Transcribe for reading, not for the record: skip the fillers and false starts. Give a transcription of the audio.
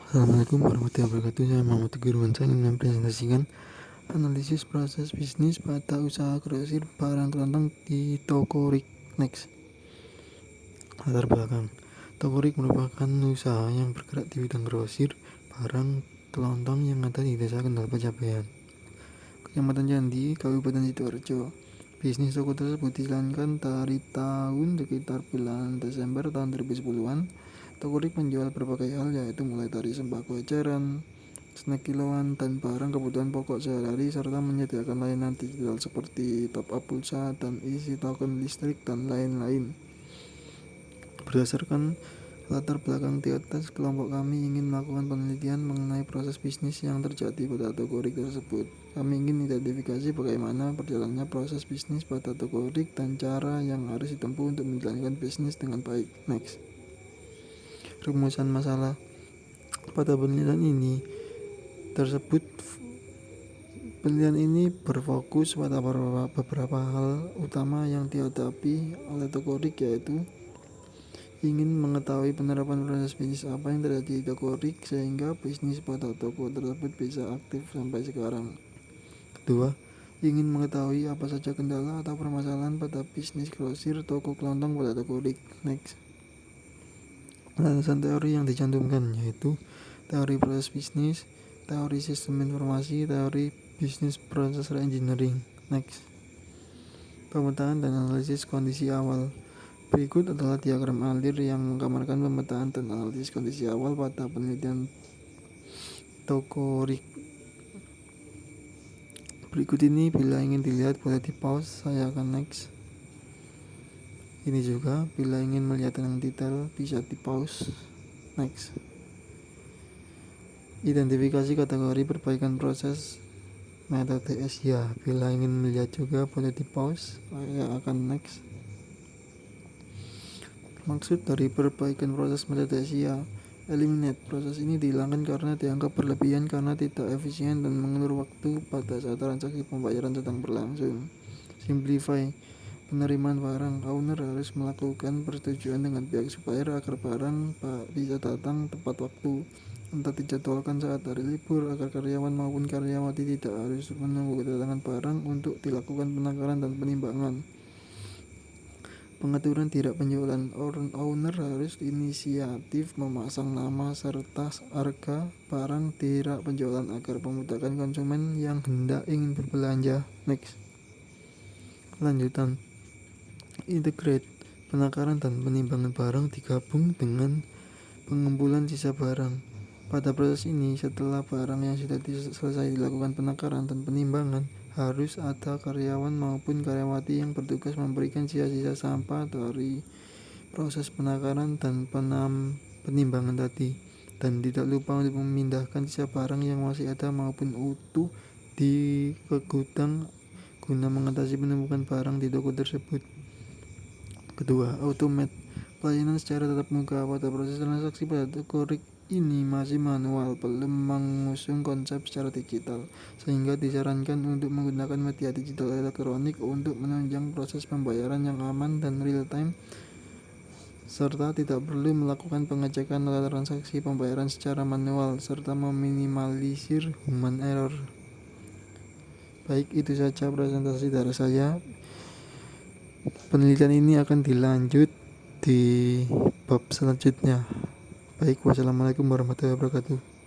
Assalamualaikum warahmatullahi wabarakatuh. Saya Muhammad Teguh Irwansyah ingin mempresentasikan analisis proses bisnis pada usaha grosir barang kelontong di toko Rik Next. Latar belakang: toko Rik merupakan usaha yang bergerak di bidang grosir barang kelontong yang ada di Desa Kendal Pencapaian, Kecamatan Candi, Kabupaten Sidoarjo. Bisnis toko tersebut dijalankan dari sekitar bulan Desember tahun 2010-an. Toko Rik menjual berbagai hal, yaitu mulai dari sembako eceran, snack kiloan, dan barang kebutuhan pokok sehari-hari, serta menyediakan layanan digital seperti top up pulsa dan isi token listrik dan lain-lain. Berdasarkan latar belakang di atas, kelompok kami ingin melakukan penelitian mengenai proses bisnis yang terjadi pada toko Rik tersebut. Kami ingin identifikasi bagaimana perjalanannya proses bisnis pada toko Rik dan cara yang harus ditempuh untuk menjalankan bisnis dengan baik. Next. Rumusan masalah pada penelitian ini berfokus pada beberapa hal utama yang dihadapi oleh toko Rik, yaitu ingin mengetahui penerapan proses bisnis apa yang terjadi di toko Rik sehingga bisnis pada toko tersebut bisa aktif sampai sekarang. Kedua, ingin mengetahui apa saja kendala atau permasalahan pada bisnis grosir toko kelontong pada toko Rik. Next. Landasan teori yang dicantumkan yaitu teori proses bisnis, teori sistem informasi, teori bisnis proses reengineering. Next. Pemetaan dan analisis kondisi awal. Berikut adalah diagram alir yang menggambarkan pemetaan dan analisis kondisi awal pada penelitian toko Rik. Berikut ini bila ingin dilihat boleh di pause, saya akan next. Ini juga bila ingin melihat yang detail bisa di pause, next. Identifikasi kategori perbaikan proses metode SIA. Bila ingin melihat juga boleh di pause, saya akan next. Maksud dari perbaikan proses metode SIA: eliminate. Proses ini dihilangkan karena dianggap berlebihan karena tidak efisien dan mengulur waktu pada saat transaksi pembayaran sedang berlangsung. Simplify. Penerimaan barang. Owner harus melakukan persetujuan dengan pihak supplier agar barang bisa datang tepat waktu, entah dijadwalkan saat hari libur, agar karyawan maupun karyawati tidak harus menunggu kedatangan barang untuk dilakukan penakaran dan penimbangan. Pengaturan tirak penjualan. Owner harus inisiatif memasang nama serta harga barang tirak penjualan agar memudahkan konsumen yang hendak ingin berbelanja. Next. Lanjutan. Integrate. Penakaran dan penimbangan barang digabung dengan pengumpulan sisa barang. Pada proses ini, setelah barang yang sudah selesai dilakukan penakaran dan penimbangan, harus ada karyawan maupun karyawati yang bertugas memberikan sisa-sisa sampah dari proses penakaran dan penimbangan tadi, dan tidak lupa untuk memindahkan sisa barang yang masih ada maupun utuh ke gudang guna mengatasi penumpukan barang di toko tersebut. Kedua, automate. Pelayanan secara tatap muka. Pada proses transaksi pada toko Rik ini masih manual, belum mengusung konsep secara digital, sehingga disarankan untuk menggunakan media digital elektronik untuk menunjang proses pembayaran yang aman dan real time, serta tidak perlu melakukan pengecekan transaksi pembayaran secara manual, serta meminimalisir human error. Baik, itu saja presentasi dari saya. Penelitian ini akan dilanjut di bab selanjutnya. Baik, wassalamualaikum warahmatullahi wabarakatuh.